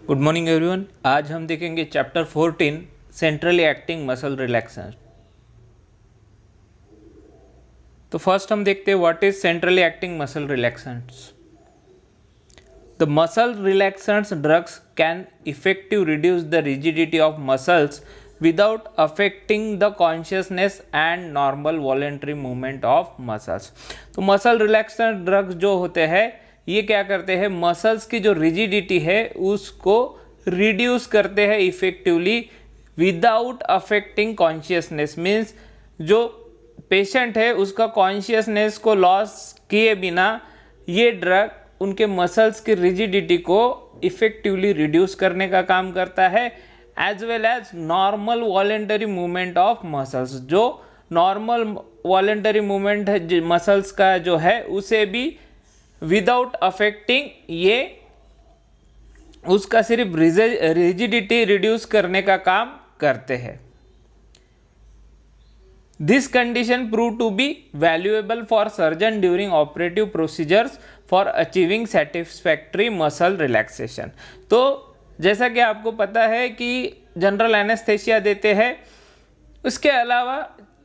Good morning everyone. आज हम देखेंगे chapter 14 centrally acting muscle relaxant. तो फर्स्ट हम देखते हैं what is centrally acting muscle relaxants. The muscle relaxants drugs can effective reduce the rigidity of muscles without affecting the consciousness and normal voluntary movement of muscles. तो muscle relaxant drugs जो होते हैं ये क्या करते हैं, मसल्स की जो रिजिडिटी है उसको रिड्यूस करते हैं effectively without affecting consciousness. Means जो पेशेंट है उसका कॉन्शियसनेस को लॉस किए बिना ये ड्रग उनके मसल्स की रिजिडिटी को इफेक्टिवली रिड्यूस करने का काम करता है, as well as normal voluntary movement of muscles. जो नॉर्मल वॉलेंटरी मूवमेंट है मसल्स का जो है उसे भी विदाउट अफेक्टिंग ये उसका सिर्फ रिजिडिटी रिड्यूस करने का काम करते हैं। This condition prove to be valuable for surgeon during operative procedures for achieving satisfactory muscle relaxation. तो जैसा कि आपको पता है कि जनरल एनेस्थेसिया देते हैं, उसके अलावा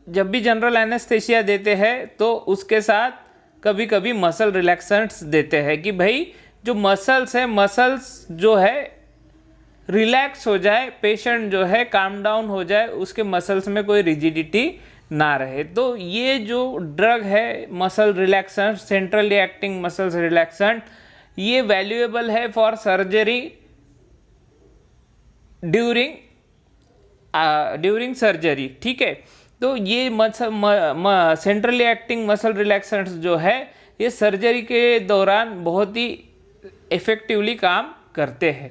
जब भी जनरल एनेस्थेसिया देते हैं तो उसके साथ कभी कभी मसल रिलैक्सेंट्स देते हैं कि भाई जो मसल्स है, मसल्स जो है रिलैक्स हो जाए, पेशेंट जो है काम डाउन हो जाए, उसके मसल्स में कोई रिजिडिटी ना रहे। तो ये जो ड्रग है muscle relaxant, centrally acting muscles relaxant, ये वैल्यूएबल है फॉर सर्जरी ड्यूरिंग सर्जरी। ठीक है, तो ये सेंट्रली एक्टिंग मसल रिलैक्सेंट्स जो है ये सर्जरी के दौरान बहुत ही इफेक्टिवली काम करते हैं।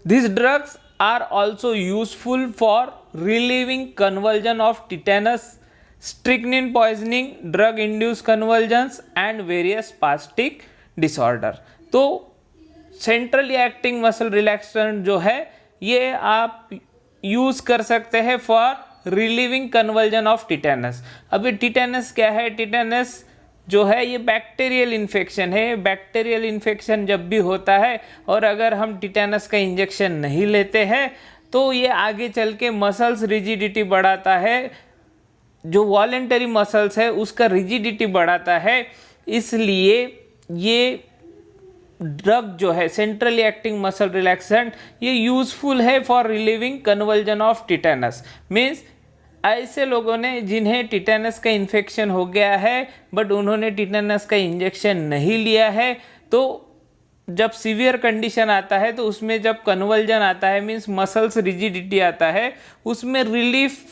These drugs are also useful for relieving convulsion of tetanus, strychnine poisoning, drug-induced convulsions and various spastic disorder। तो सेंट्रली एक्टिंग मसल रिलैक्सेंट जो है ये आप यूज कर सकते हैं for relieving conversion of tetanus. अभी टिटेनस क्या है? टिटेनस जो है ये बैक्टीरियल इन्फेक्शन है। बैक्टीरियल इन्फेक्शन जब भी होता है और अगर हम टिटेनस का इंजेक्शन नहीं लेते हैं तो ये आगे चल के मसल्स रिजिडिटी बढ़ाता है, जो वॉलेंटरी मसल्स है उसका रिजिडिटी बढ़ाता है। इसलिए ये ड्रग जो है सेंट्रली एक्टिंग मसल रिलैक्सेंट ये यूजफुल है for relieving conversion of tetanus. Means ऐसे लोगों ने जिन्हें टिटेनस का इन्फेक्शन हो गया है बट उन्होंने टिटेनस का इंजेक्शन नहीं लिया है, तो जब सीवियर कंडीशन आता है तो उसमें जब कन्वर्जन आता है, मीन्स मसल्स रिजिडिटी आता है, उसमें रिलीफ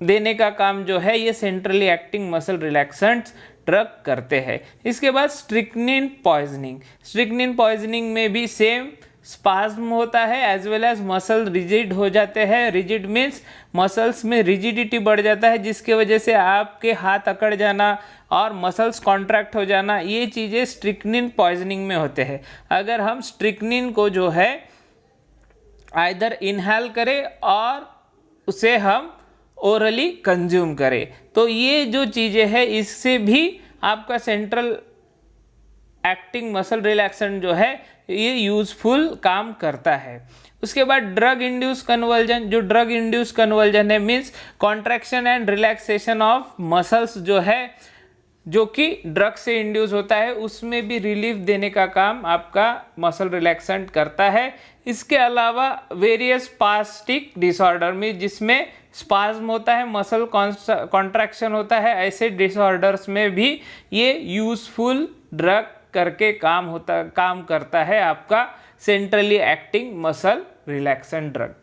देने का काम जो है ये centrally acting muscle relaxants drug करते हैं। इसके बाद स्ट्रिक्निन पॉइजनिंग। स्ट्रिक्निन पॉइजनिंग में भी सेम स्पाज्म होता है as well as muscle rigid हो जाते हैं। रिजिड मीन्स मसल्स में रिजिडिटी बढ़ जाता है जिसकी वजह से आपके हाथ अकड़ जाना और मसल्स कॉन्ट्रैक्ट हो जाना, ये चीज़ें स्ट्रिक्निन पॉइजनिंग में होते हैं। अगर हम स्ट्रिक्निन को जो है आइदर इनहेल करें और उसे हम ओरली कंज्यूम करें, तो ये जो चीज़ें हैं इससे भी आपका सेंट्रल एक्टिंग मसल रिलैक्सेंट जो है ये यूजफुल काम करता है। उसके बाद ड्रग इंड्यूस कन्वर्जन। जो ड्रग इंड्यूस कन्वर्जन है means contraction and relaxation of muscles जो है जो कि ड्रग से इंड्यूस होता है, उसमें भी रिलीफ देने का काम आपका मसल रिलैक्सेंट करता है। इसके अलावा वेरियस स्पास्टिक डिसऑर्डर में जिसमें स्पाज्म होता है, मसल कॉन्ट्रैक्शन होता है, ऐसे डिसऑर्डर्स में भी ये यूजफुल ड्रग करके काम करता है आपका centrally acting muscle relaxant drug.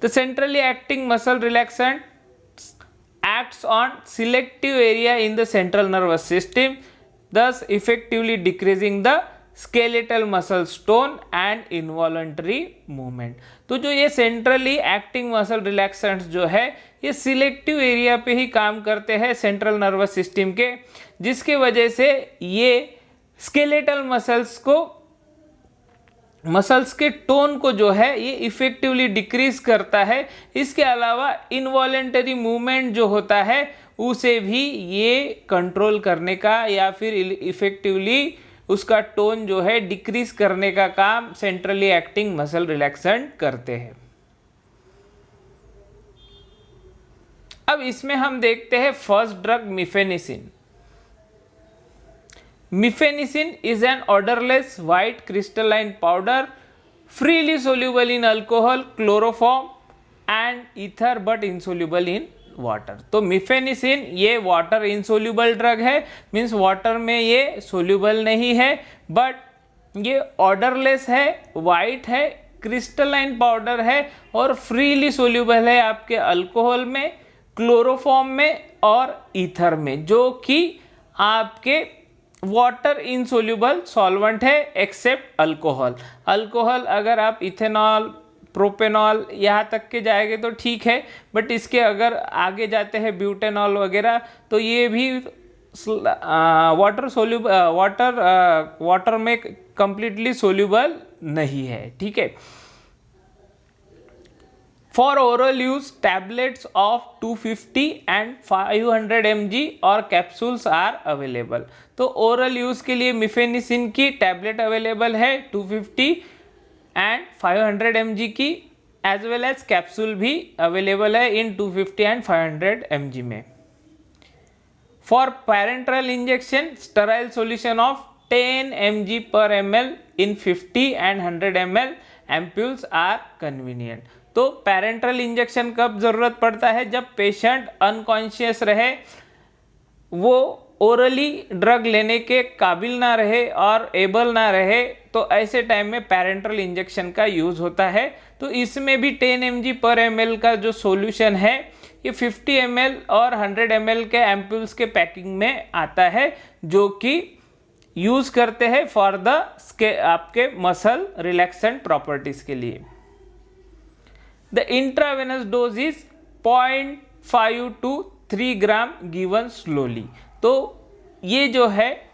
तो centrally acting muscle relaxant acts on selective area in the central nervous system, thus effectively decreasing the skeletal muscle tone and involuntary movement। तो जो ये सेंट्रली एक्टिंग मसल रिलैक्सेंट्स जो है ये selective area पे ही काम करते हैं सेंट्रल नर्वस सिस्टम के, जिसके वजह से ये स्केलेटल मसल्स के टोन को जो है ये इफेक्टिवली डिक्रीज करता है। इसके अलावा इनवॉलेंटरी मूवमेंट जो होता है उसे भी ये कंट्रोल करने का या फिर इफेक्टिवली उसका टोन जो है डिक्रीज करने का काम सेंट्रली एक्टिंग मसल रिलैक्सेंट करते हैं। अब इसमें हम देखते हैं first drug mephenesin. Mifenicin is an odorless white crystalline powder freely soluble in alcohol, chloroform and ether but insoluble in water। तो मिफेनिसिन ये वाटर इनसोल्यूबल ड्रग है, मीन्स वाटर में ये सोल्यूबल नहीं है, बट ये ऑर्डरलेस है, वाइट है, क्रिस्टलाइन पाउडर है और फ्रीली सोल्यूबल है आपके अल्कोहल में, क्लोरोफॉर्म में और ईथर में, जो कि आपके वाटर इनसोल्यूबल सॉल्वेंट है एक्सेप्ट अल्कोहल। अल्कोहल अगर आप इथेनॉल, प्रोपेनॉल यहाँ तक के जाएंगे तो ठीक है, बट इसके अगर आगे जाते हैं ब्यूटेनॉल वगैरह तो ये भी वाटर में कंप्लीटली सोल्यूबल नहीं है, ठीक है। For oral use tablets of 250 and 500 mg और कैप्सूल्स आर अवेलेबल। तो ओरल यूज के लिए मिफेनिसिन की टैबलेट अवेलेबल है 250 एंड 500 mg की, एज वेल एज कैप्सूल भी अवेलेबल है इन 250 एंड 500 mg में। For parenteral injection sterile solution of 10 mg per ml in 50 and 100 ml ampoules are convenient. तो पैरेंट्रल इंजेक्शन कब जरूरत पड़ता है? जब पेशेंट अनकॉन्शियस रहे, वो ओरली ड्रग लेने के काबिल ना रहे और एबल ना रहे, तो ऐसे टाइम में पैरेंट्रल इंजेक्शन का यूज होता है। तो इसमें भी 10 mg पर ml का जो सॉल्यूशन है ये 50 ml और 100 ml के एम्पूल्स के पैकिंग में आता है, जो कि यूज करते हैं फॉर द आपके मसल रिलैक्सेंट प्रॉपर्टीज के लिए। The intravenous dose is 0.5 to 3 gram given slowly. तो ये जो है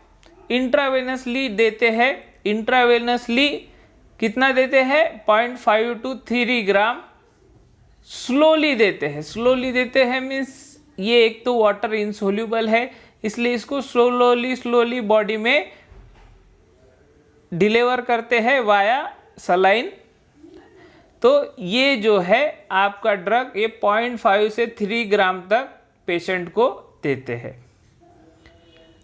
इंट्रावेनसली देते हैं, इंट्रावेनसली कितना देते हैं? 0.5 to 3 ग्राम स्लोली देते हैं। स्लोली देते हैं मीन्स ये एक तो वाटर इनसोल्यूबल है, इसलिए इसको स्लोली बॉडी में डिलीवर करते हैं वाया सलाइन। तो ये जो है आपका ड्रग ये 0.5 से 3 ग्राम तक पेशेंट को देते हैं।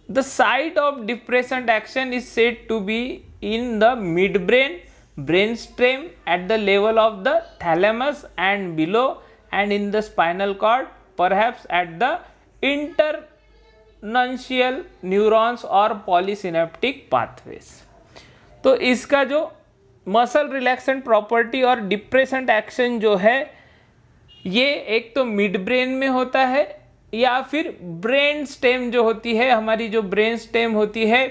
The site of depressant action is said to be in the mid brain, brain stem, at the level of the thalamus and below, and in the spinal cord, perhaps at the internuncial neurons और polysynaptic pathways. तो इसका जो muscle relaxant property और depressant action जो है ये एक तो मिड ब्रेन में होता है, या फिर ब्रेन स्टेम जो होती है, हमारी जो ब्रेन स्टेम होती है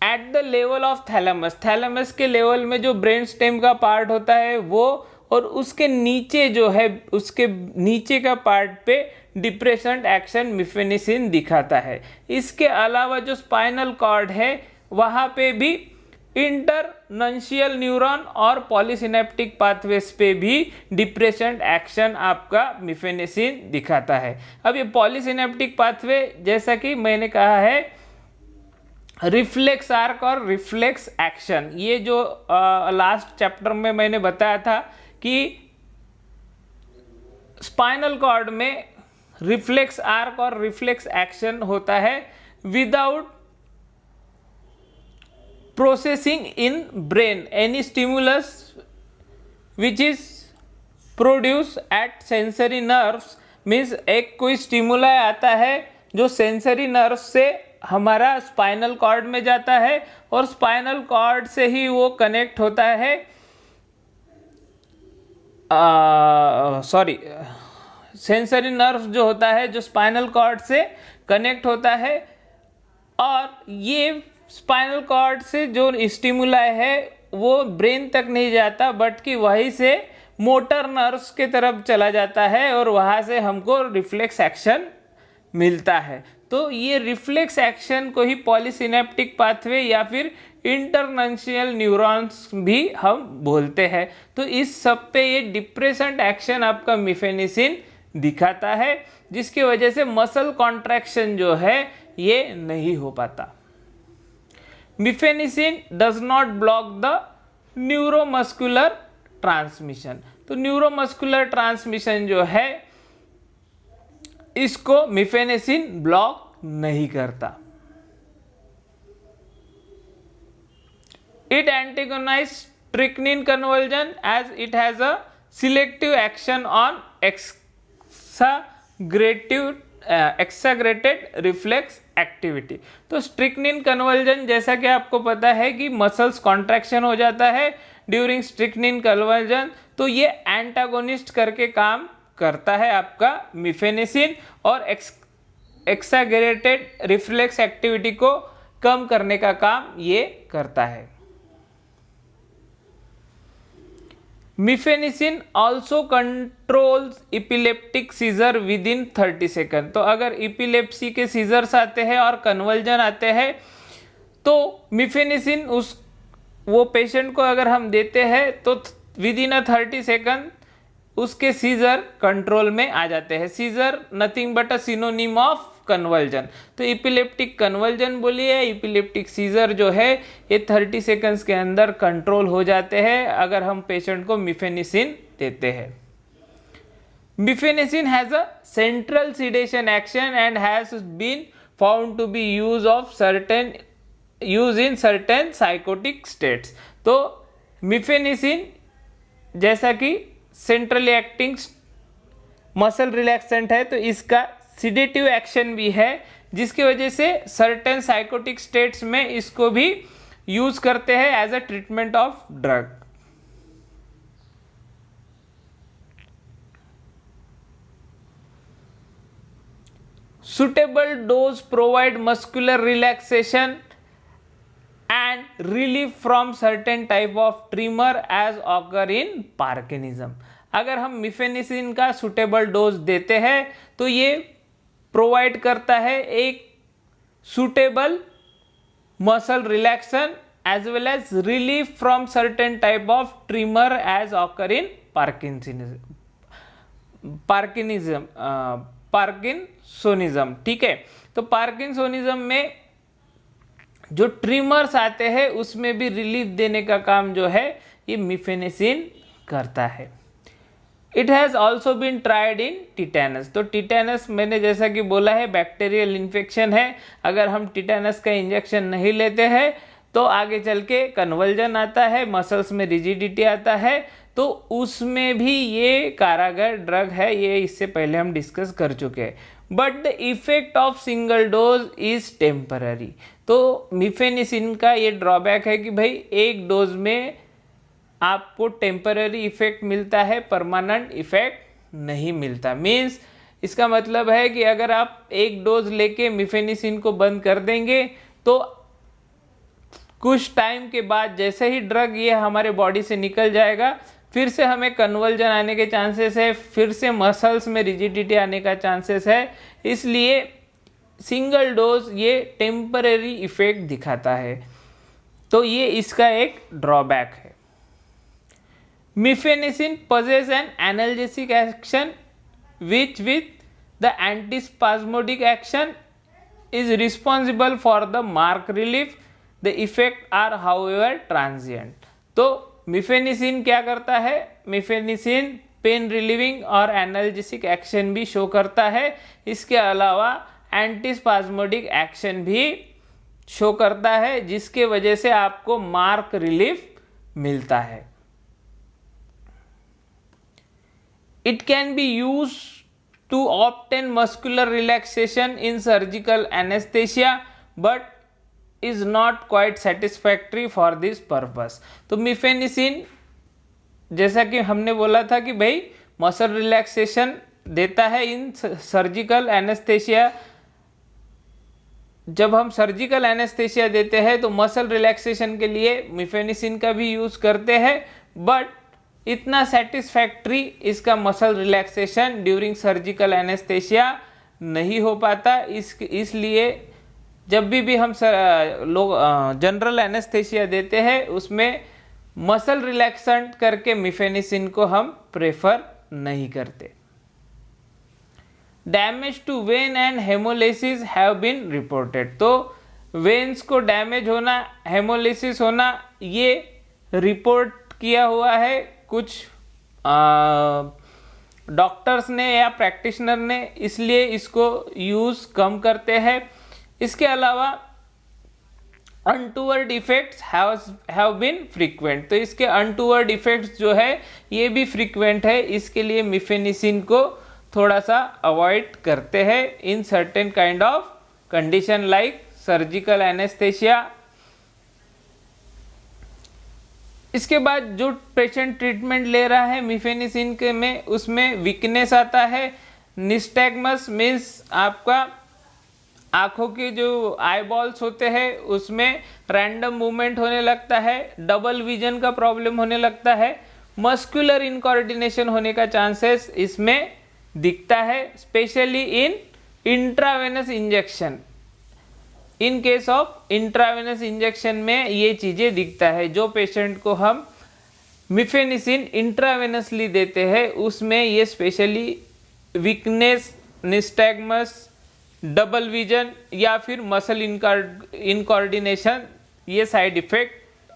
eight the level of thalamus, thalamus के लेवल में जो ब्रेन स्टेम का पार्ट होता है वो, और उसके नीचे जो है उसके नीचे का पार्ट पे डिप्रेसेंट एक्शन मिफेनिसिन दिखाता है। इसके अलावा जो स्पाइनल कॉर्ड है वहाँ पे भी इंटरनंशियल न्यूरॉन और पॉलीसिनेप्टिक पाथवेज पे भी डिप्रेसेंट एक्शन आपका मिफेनिसिन दिखाता है। अब ये पॉलीसिनेप्टिक पाथवे जैसा कि मैंने कहा है रिफ्लेक्स आर्क और रिफ्लेक्स एक्शन, ये जो लास्ट चैप्टर में मैंने बताया था कि स्पाइनल कॉर्ड में रिफ्लेक्स आर्क और रिफ्लेक्स एक्शन होता है without processing in brain any stimulus which is produced at sensory nerves, means एक कोई स्टिमुलाई आता है जो सेंसरी नर्व से हमारा स्पाइनल कॉर्ड में जाता है और स्पाइनल कॉर्ड से ही वो कनेक्ट होता है, सेंसरी नर्व जो होता है जो स्पाइनल कॉर्ड से कनेक्ट होता है, और ये स्पाइनल कॉर्ड से जो स्टिमुलाई है वो ब्रेन तक नहीं जाता, बट कि वहीं से मोटर नर्व्स के तरफ चला जाता है और वहाँ से हमको रिफ्लेक्स एक्शन मिलता है। तो ये रिफ्लेक्स एक्शन को ही पॉलीसिनेप्टिक पाथवे या फिर इंटरनंशियल न्यूरॉन्स भी हम बोलते हैं। तो इस सब पे ये डिप्रेसेंट एक्शन आपका मिफेनिसिन दिखाता है, जिसकी वजह से मसल कॉन्ट्रैक्शन जो है ये नहीं हो पाता। Mephenesin does not block the neuromuscular transmission. तो न्यूरोमस्कुलर ट्रांसमिशन जो है इसको मिफेनिसिन ब्लॉक नहीं करता। It antagonizes strychnine conversion as it has a selective action on exaggerated reflex activity। तो स्ट्रिक्निन कन्वर्जन जैसा कि आपको पता है कि मसल्स कॉन्ट्रैक्शन हो जाता है ड्यूरिंग स्ट्रिक्निन कन्वर्जन, तो ये एंटागोनिस्ट करके काम करता है आपका मिफेनिसिन और एक्सागरेटेड रिफ्लेक्स एक्टिविटी को कम करने का काम ये करता है। Mephenesin also controls epileptic seizure within 30 second. तो अगर इपिलेप्सी के सीजर्स आते हैं और कन्वर्जन आते हैं तो मिफेनिसिन वो पेशेंट को अगर हम देते हैं तो विद इन 30 सेकेंड उसके सीजर कंट्रोल में आ जाते हैं। Seizure nothing but a synonym of convulsion. तो इपिलेप्टिक कन्वर्जन बोलिए, इपिलेप्टिक सीजर जो है ये 30 सेकंड्स के अंदर कंट्रोल हो जाते हैं अगर हम पेशेंट को मिफेनिसिन देते हैं। Mephenesin has a central sedation action and has been found to be use in certain psychotic states. तो मिफेनिसिन जैसा कि सेंट्रली एक्टिंग मसल रिलैक्सेंट है तो इसका सिडेटिव एक्शन भी है, जिसकी वजह से सर्टेन साइकोटिक स्टेट्स में इसको भी यूज करते हैं as a treatment of drug. Suitable dose provide muscular relaxation and relief from certain type of tremor as occur in parkinsonism. अगर हम मिफेनिसिन का सुटेबल डोज देते हैं तो ये प्रोवाइड करता है एक suitable muscle relaxation as well as relief from certain type of tremor as occur in parkinsonism. ठीक है, तो पार्किंसोनिज्म में जो ट्रिमर्स आते हैं उसमें भी रिलीफ देने का काम जो है ये मिफेनिसिन करता है। It has also been tried in tetanus. तो टिटेनस मैंने जैसा कि बोला है बैक्टीरियल इन्फेक्शन है, अगर हम टिटेनस का इंजेक्शन नहीं लेते हैं तो आगे चल के कन्वर्जन आता है, मसल्स में रिजिडिटी आता है, तो उसमें भी ये कारागर ड्रग है, ये इससे पहले हम डिस्कस कर चुके हैं। But the effect of single dose is temporary. तो मिफेनिसिन का ये ड्रॉबैक है कि भाई एक डोज में आपको टेम्पररी इफेक्ट मिलता है, परमानेंट इफेक्ट नहीं मिलता। मीन्स इसका मतलब है कि अगर आप एक डोज लेके मिफेनिसिन को बंद कर देंगे तो कुछ टाइम के बाद जैसे ही ड्रग ये हमारे बॉडी से निकल जाएगा फिर से हमें कन्वर्जन आने के चांसेस है, फिर से मसल्स में रिजिडिटी आने का चांसेस है। इसलिए सिंगल डोज ये टेम्पररी इफेक्ट दिखाता है, तो ये इसका एक ड्रॉबैक है। Mifenicin possesses an analgesic action which with the antispasmodic action is responsible for the marked relief. The effect are however transient. तो मिफेनिसिन क्या करता है? मिफेनिसिन पेन रिलीविंग और एनाल्जेसिक एक्शन भी शो करता है, इसके अलावा एंटीस्पाज्मोडिक एक्शन भी शो करता है, जिसके वजह से आपको मार्क रिलीफ मिलता है। It can be used to obtain muscular relaxation in surgical anesthesia but is not quite satisfactory for this purpose. तो मिफेनिसिन जैसा कि हमने बोला था कि भाई मसल रिलैक्सेशन देता है इन सर्जिकल एनेस्थेशिया। जब हम सर्जिकल एनेस्थेशिया देते हैं तो मसल रिलैक्सेशन के लिए मिफेनिसिन का भी यूज़ करते हैं, बट इतना सेटिस्फैक्ट्री इसका muscle relaxation during surgical anaesthesia नहीं हो पाता। इसलिए जब भी हम लोग जनरल एनेस्थेशिया देते हैं उसमें मसल रिलैक्सेंट करके मिफेनिसिन को हम प्रेफर नहीं करते। Damage to vein and haemolysis have been reported. तो वेन्स को डैमेज होना, हेमोलिसिस होना, ये रिपोर्ट किया हुआ है कुछ डॉक्टर्स ने या प्रैक्टिशनर ने, इसलिए इसको यूज़ कम करते हैं। इसके अलावा untoward effects have been frequent, तो इसके अनटूवर्ड इफेक्ट्स जो है ये भी फ्रीक्वेंट है, इसके लिए मिफेनिसिन को थोड़ा सा अवॉइड करते हैं in certain kind of condition like surgical anaesthesia. इसके बाद जो पेशेंट ट्रीटमेंट ले रहा है मिफेनिसिन के में, उसमें वीकनेस आता है, निस्टैग्मस मीन्स आपका आँखों के जो आई बॉल्स होते हैं उसमें रैंडम मूवमेंट होने लगता है, डबल विजन का प्रॉब्लम होने लगता है, मस्कुलर इनकोऑर्डिनेशन होने का चांसेस इसमें दिखता है, specially in intravenous injection. In case of intravenous injection में ये चीज़ें दिखता है। जो पेशेंट को हम मिफेनिसिन इंट्रावेनसली देते हैं उसमें ये specially weakness, nystagmus, double vision या फिर मसल इनकोऑर्डिनेशन ये साइड इफेक्ट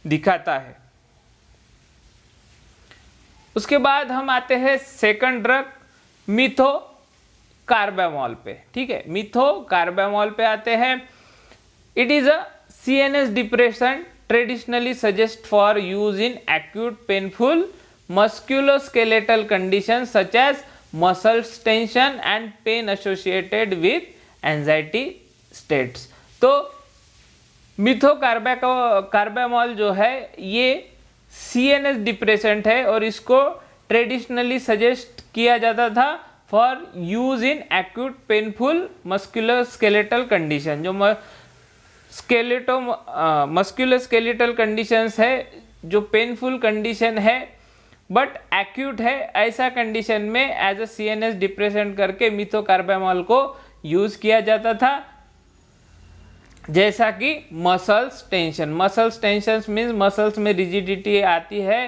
दिखाता है। उसके बाद हम आते हैं सेकंड ड्रग मिथोकार्बामोल पे। ठीक है, मिथोकार्बामोल पे आते हैं। It is a CNS depression traditionally suggest for use in acute painful musculoskeletal condition such as muscles tension and pain associated with anxiety states. तो मिथोकार्बामोल जो है ये CNS डिप्रेसेंट है और इसको ट्रेडिशनली सजेस्ट किया जाता था for use in acute painful musculoskeletal condition. जो मस्कुलोस्केलेटल कंडीशंस है, जो पेनफुल कंडीशन है बट एक्यूट है, ऐसा कंडीशन में एज अ CNS डिप्रेसेंट करके मिथोकार्बामोल को यूज किया जाता था। जैसा कि मसल्स टेंशन मीन्स मसल्स में रिजिडिटी आती है,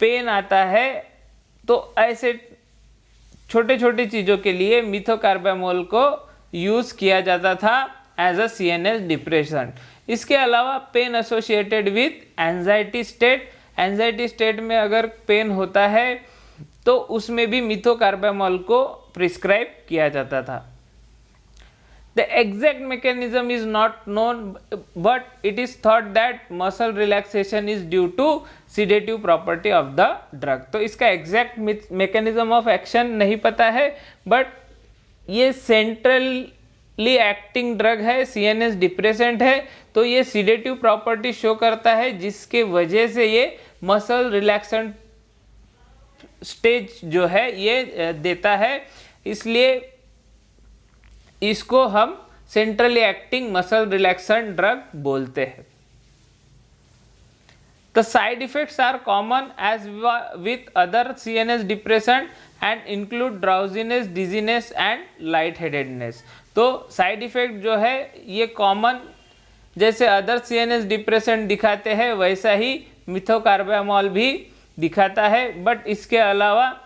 पेन आता है, तो ऐसे छोटे छोटे चीज़ों के लिए मिथोकार्बामोल को यूज़ किया जाता था एज अ CNS डिप्रेशन। इसके अलावा pen associated with anxiety state में अगर पेन होता है तो उसमें भी मिथोकार्बामोल को प्रिस्क्राइब किया जाता था। The exact mechanism is not known, but it is thought that muscle relaxation is due to sedative property of the drug। तो इसका exact mechanism of action नहीं पता है, but ये centrally acting drug है, CNS depressant है, तो ये sedative property शो करता है जिसके वजह से ये muscle relaxant stage जो है ये देता है, इसलिए इसको हम centrally acting muscle relaxant drug बोलते हैं। The side effects are common as with other CNS depressant and include drowsiness, dizziness and light headedness. तो साइड इफेक्ट जो है ये कॉमन जैसे अदर CNS डिप्रेसेंट दिखाते हैं वैसा ही मिथोकार्बामोल भी दिखाता है, बट इसके अलावा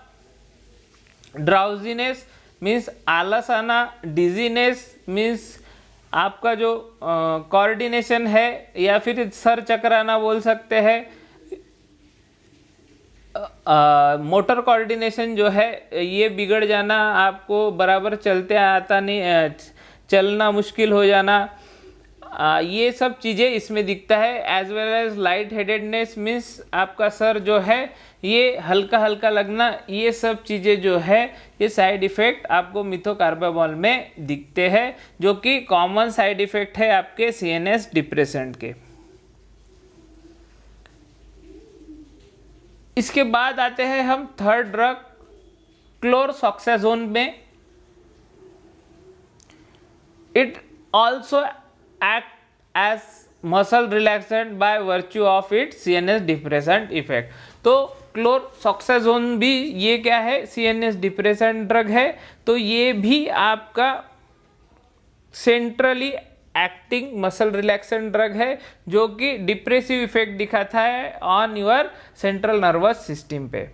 ड्राउजीनेस मीन्स आलस आना, डिजीनेस मीन्स आपका जो कोऑर्डिनेशन है या फिर सर चकराना बोल सकते हैं, मोटर कोऑर्डिनेशन जो है ये बिगड़ जाना, आपको बराबर चलते आता नहीं, चलना मुश्किल हो जाना, ये सब चीज़ें इसमें दिखता है। As well as light headedness means आपका सर जो है ये हल्का हल्का लगना, ये सब चीज़ें जो है ये साइड इफ़ेक्ट आपको मिथोकार्बामोल में दिखते हैं, जो कि कॉमन साइड इफ़ेक्ट है आपके CNS डिप्रेसेंट के। इसके बाद आते हैं हम थर्ड ड्रग क्लोरसॉक्साजोन में। It also act as muscle relaxant by virtue of its CNS depressant effect। तो क्लोरसॉक्साजोन भी ये क्या है, CNS डिप्रेसेंट ड्रग है, तो ये भी आपका centrally acting muscle relaxant drug है जो कि डिप्रेसिव इफेक्ट दिखाता है on your central nervous system पे।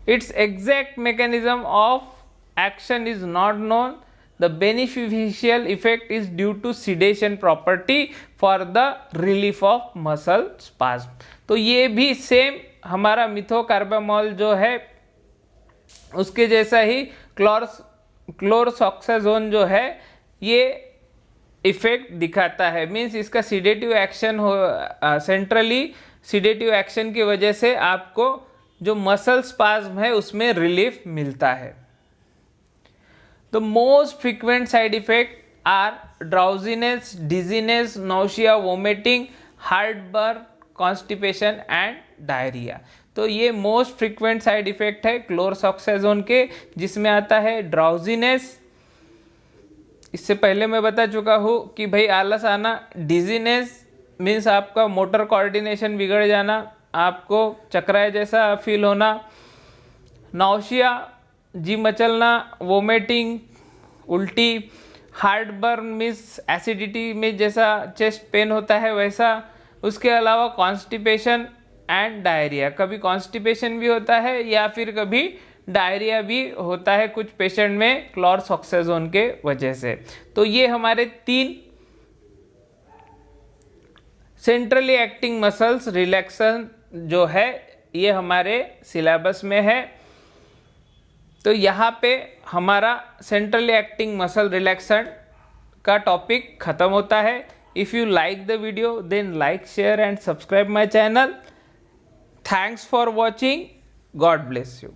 It's exact mechanism of action is not known. The beneficial effect is due to sedation property for the relief of muscle spasm. तो ये भी same हमारा मिथोकार्बामोल जो है उसके जैसा ही क्लोरसॉक्साजोन जो है ये इफेक्ट दिखाता है। मीन्स इसका सिडेटिव एक्शन हो सेंट्रली सिडेटिव एक्शन की वजह से आपको जो मसल स्पाज्म है उसमें रिलीफ मिलता है। The most frequent side effect are drowsiness, dizziness, nausea, vomiting, heartburn, constipation and diarrhoea. तो ये मोस्ट फ्रीक्वेंट साइड इफेक्ट है क्लोरसॉक्साजोन के, जिसमें आता है ड्राउजीनेस, इससे पहले मैं बता चुका हूँ कि भाई आलस आना, डिजीनेस मीन्स आपका मोटर कोऑर्डिनेशन बिगड़ जाना, आपको चक्राए जैसा फील होना, नौशिया जी मचलना, वोमिटिंग उल्टी, हार्टबर्न मीन्स एसिडिटी में जैसा चेस्ट पेन होता है वैसा, उसके अलावा कॉन्स्टिपेशन एंड डायरिया। कभी कॉन्स्टिपेशन भी होता है या फिर कभी डायरिया भी होता है कुछ पेशेंट में क्लोरसॉक्साजोन के वजह से। तो ये हमारे 3 सेंट्रली एक्टिंग मसल्स रिलैक्सन जो है ये हमारे सिलेबस में है। तो यहाँ पे हमारा सेंट्रली एक्टिंग मसल रिलैक्सन का टॉपिक खत्म होता है। If you like the video then like, share and subscribe my channel. Thanks for watching. God bless you.